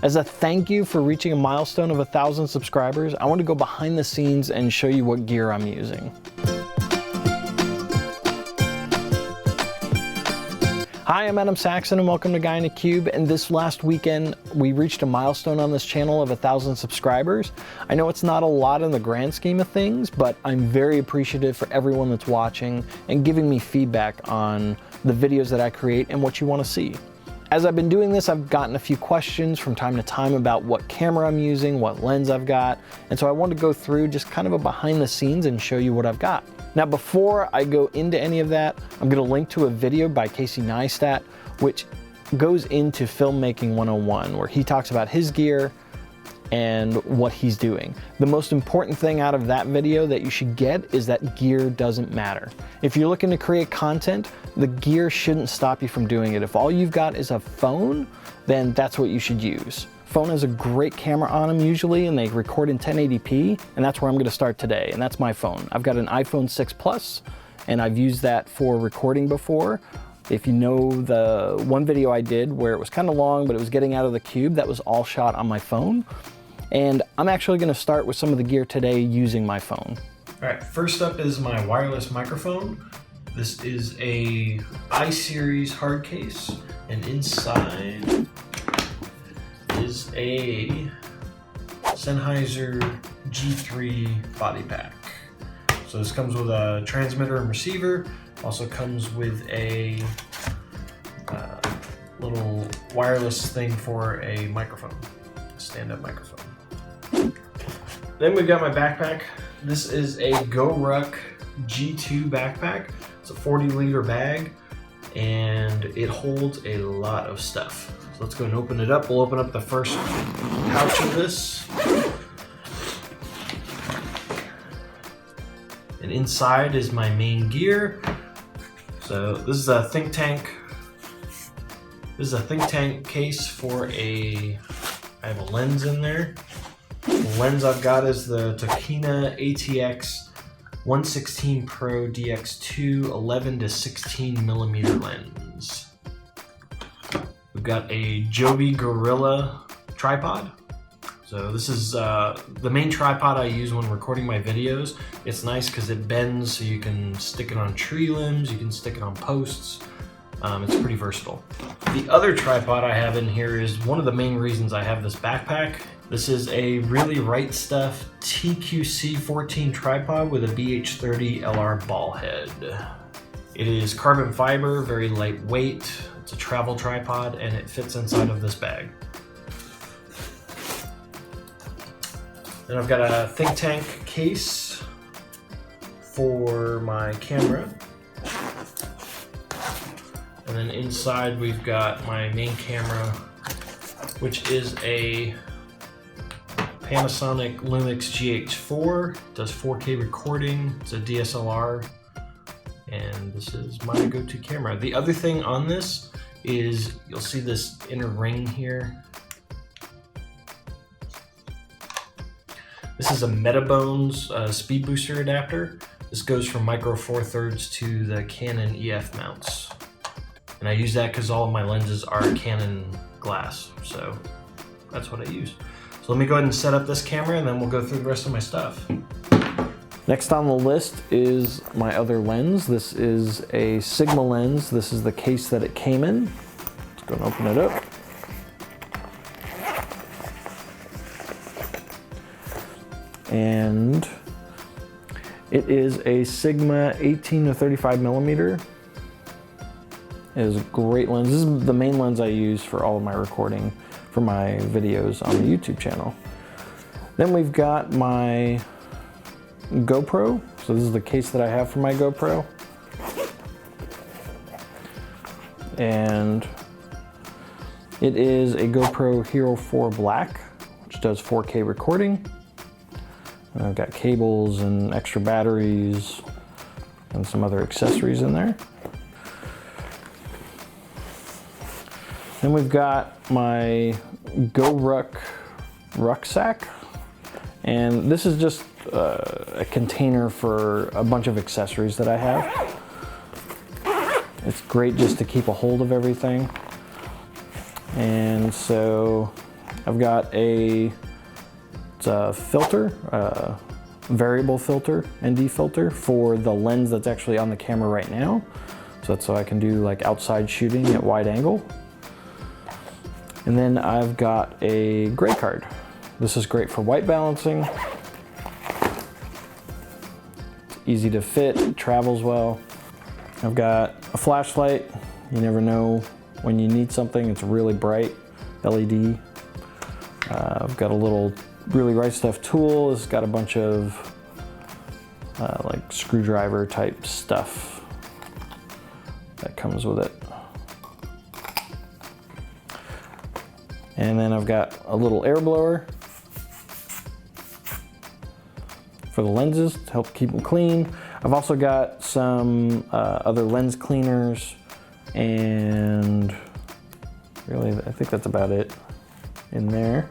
As a thank you for reaching a milestone of 1,000 subscribers, I want to go behind the scenes and show you what gear I'm using. Hi, I'm Adam Saxon and welcome to Guy in a Cube. And this last weekend, we reached a milestone on this channel of 1,000 subscribers. I know it's not a lot in the grand scheme of things, but I'm very appreciative for everyone that's watching and giving me feedback on the videos that I create and what you want to see. As I've been doing this, I've gotten a few questions from time to time about what camera I'm using, what lens I've got. And so I wanted to go through just kind of a behind the scenes and show you what I've got. Now, before I go into any of that, I'm going to link to a video by Casey Neistat, which goes into Filmmaking 101, where he talks about his gear and what he's doing. The most important thing out of that video that you should get is that gear doesn't matter. If you're looking to create content, the gear shouldn't stop you from doing it. If all you've got is a phone, then that's what you should use. Phone has a great camera on them usually, and they record in 1080p, and that's where I'm gonna start today, and that's my phone. I've got an iPhone 6 Plus, and I've used that for recording before. If you know the one video I did where it was kind of long, but it was getting out of the cube, that was all shot on my phone. And I'm actually gonna start with some of the gear today using my phone. All right, first up is my wireless microphone. This is a iSeries hard case, and inside is a Sennheiser G3 body pack. So this comes with a transmitter and receiver. Also comes with a little wireless thing for a microphone, stand-up microphone. Then we've got my backpack. This is a GoRuck G2 backpack. It's a 40-liter bag, and it holds a lot of stuff. So let's go and open it up. We'll open up the first pouch of this. And inside is my main gear. So this is a think tank. This is a think tank case for I have a lens in there. The lens I've got is the Tokina ATX 116 Pro DX2 11 to 16 millimeter lens. We've got a Joby Gorilla tripod. So this is the main tripod I use when recording my videos. It's nice because it bends, so you can stick it on tree limbs, you can stick it on posts. It's pretty versatile. The other tripod I have in here is one of the main reasons I have this backpack. This is a Really Right Stuff TQC 14 tripod with a BH30 LR ball head. It is carbon fiber, very lightweight. It's a travel tripod, and it fits inside of this bag. Then I've got a think tank case for my camera. And then inside we've got my main camera, which is a Panasonic Lumix GH4. It does 4K recording. It's a DSLR. And this is my go-to camera. The other thing on this is you'll see this inner ring here. This is a Metabones Speedbooster adapter. This goes from micro 4/3 to the Canon EF mounts. And I use that because all of my lenses are Canon glass. So that's what I use. So let me go ahead and set up this camera, and then we'll go through the rest of my stuff. Next on the list is my other lens. This is a Sigma lens. This is the case that it came in. Let's go and open it up. And it is a Sigma 18 to 35 millimeter. It is a great lens. This is the main lens I use for all of my recording for my videos on the YouTube channel. Then we've got my GoPro. So this is the case that I have for my GoPro. And it is a GoPro Hero 4 Black, which does 4K recording. And I've got cables and extra batteries and some other accessories in there. Then we've got my GoRuck rucksack, and this is just a container for a bunch of accessories that I have. It's great just to keep a hold of everything. And so I've got it's a filter, variable filter, ND filter for the lens that's actually on the camera right now. So that's so I can do like outside shooting at wide angle. And then I've got a gray card. This is great for white balancing. It's easy to fit, it travels well. I've got a flashlight. You never know when you need something. It's really bright, LED. I've got a little really right stuff tool. It's got a bunch of like screwdriver type stuff that comes with it. And then I've got a little air blower for the lenses to help keep them clean. I've also got some other lens cleaners, and really I think that's about it in there.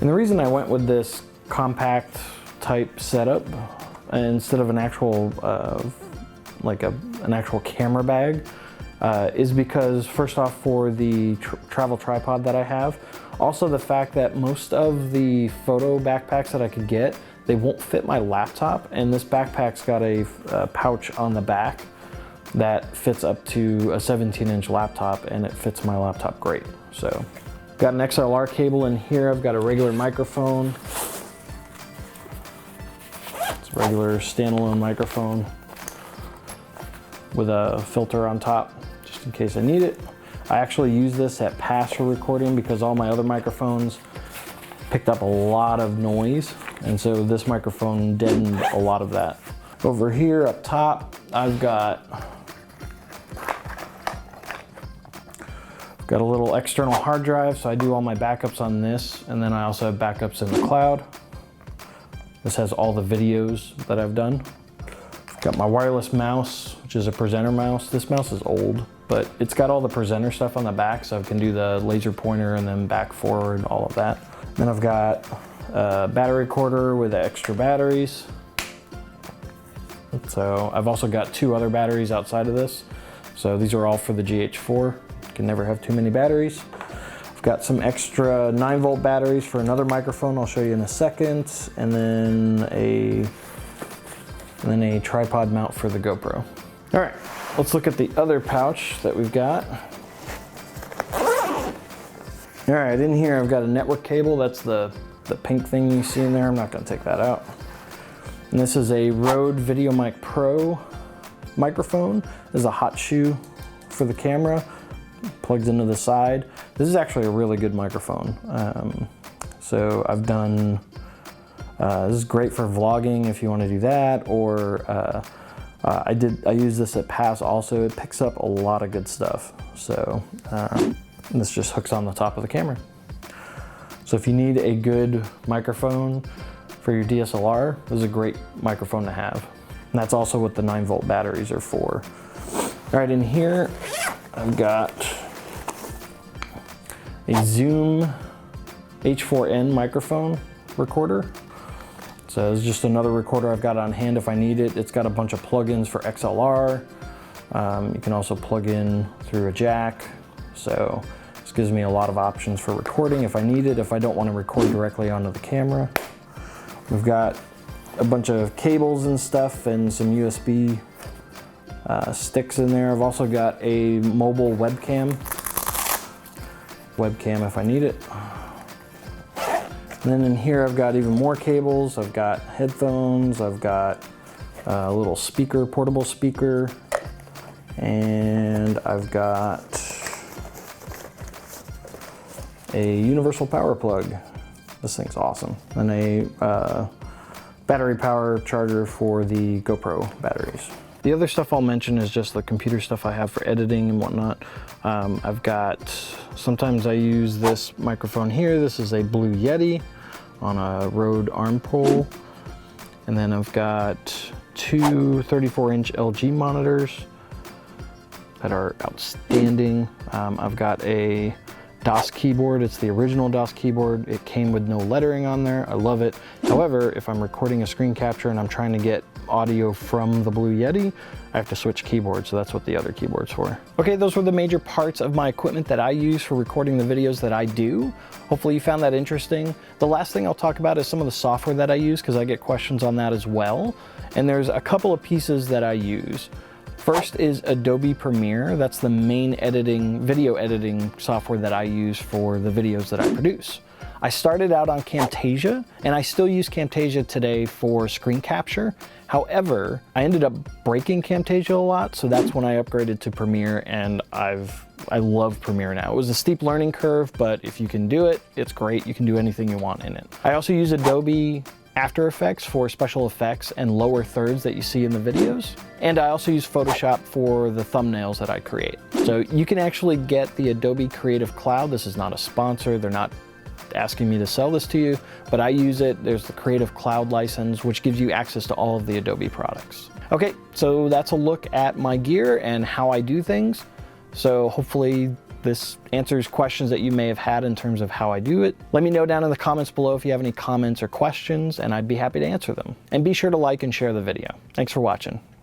And the reason I went with this compact type setup instead of an actual an actual camera bag is because, first off, for the travel tripod that I have, also the fact that most of the photo backpacks that I could get, they won't fit my laptop, and this backpack's got a pouch on the back that fits up to a 17-inch laptop, and it fits my laptop great. So, got an XLR cable in here. I've got a regular microphone. It's a regular standalone microphone with a filter on top, just in case I need it. I actually use this at pass for recording because all my other microphones picked up a lot of noise, and so this microphone deadened a lot of that. Over here up top, I've got a little external hard drive, so I do all my backups on this, and then I also have backups in the cloud. This has all the videos that I've done. Got my wireless mouse, which is a presenter mouse. This mouse is old, but it's got all the presenter stuff on the back, so I can do the laser pointer and then back forward, all of that. Then I've got a battery recorder with extra batteries. So I've also got 2 other batteries outside of this. So these are all for the GH4. Can never have too many batteries. I've got some extra 9-volt batteries for another microphone I'll show you in a second, and then a tripod mount for the GoPro. All right, let's look at the other pouch that we've got. All right, in here I've got a network cable. That's the pink thing you see in there. I'm not gonna take that out. And this is a Rode VideoMic Pro microphone. This is a hot shoe for the camera. Plugs into the side. This is actually a really good microphone. So I've done, this is great for vlogging if you want to do that, or I use this at pass also. It picks up a lot of good stuff. So this just hooks on the top of the camera. So if you need a good microphone for your DSLR, this is a great microphone to have. And that's also what the 9-volt batteries are for. All right, in here, I've got a Zoom H4N microphone recorder. So it's just another recorder I've got on hand if I need it. It's got a bunch of plugins for XLR. You can also plug in through a jack. So this gives me a lot of options for recording if I need it, if I don't want to record directly onto the camera. We've got a bunch of cables and stuff and some USB sticks in there. I've also got a mobile webcam if I need it. And then in here I've got even more cables. I've got headphones, I've got a little speaker, portable speaker, and I've got a universal power plug. This thing's awesome. And a battery power charger for the GoPro batteries. The other stuff I'll mention is just the computer stuff I have for editing and whatnot. I've got, sometimes I use this microphone here. This is a Blue Yeti on a Rode arm pole. And then I've got 2 34-inch LG monitors that are outstanding. I've got a DOS keyboard. It's the original DOS keyboard. It came with no lettering on there. I love it. However, if I'm recording a screen capture and I'm trying to get audio from the Blue Yeti, I have to switch keyboards, so that's what the other keyboard's for. Okay, those were the major parts of my equipment that I use for recording the videos that I do. Hopefully you found that interesting. The last thing I'll talk about is some of the software that I use, because I get questions on that as well. And there's a couple of pieces that I use. First is Adobe Premiere. That's the main video editing software that I use for the videos that I produce. I started out on Camtasia, and I still use Camtasia today for screen capture. However, I ended up breaking Camtasia a lot, so that's when I upgraded to Premiere, and I love Premiere now. It was a steep learning curve, but if you can do it, it's great. You can do anything you want in it. I also use Adobe After Effects for special effects and lower thirds that you see in the videos. And I also use Photoshop for the thumbnails that I create. So you can actually get the Adobe Creative Cloud. This is not a sponsor. They're not asking me to sell this to you, but I use it. There's the Creative Cloud license, which gives you access to all of the Adobe products. Okay, so that's a look at my gear and how I do things. So hopefully this answers questions that you may have had in terms of how I do it. Let me know down in the comments below if you have any comments or questions, and I'd be happy to answer them. And be sure to like and share the video. Thanks for watching.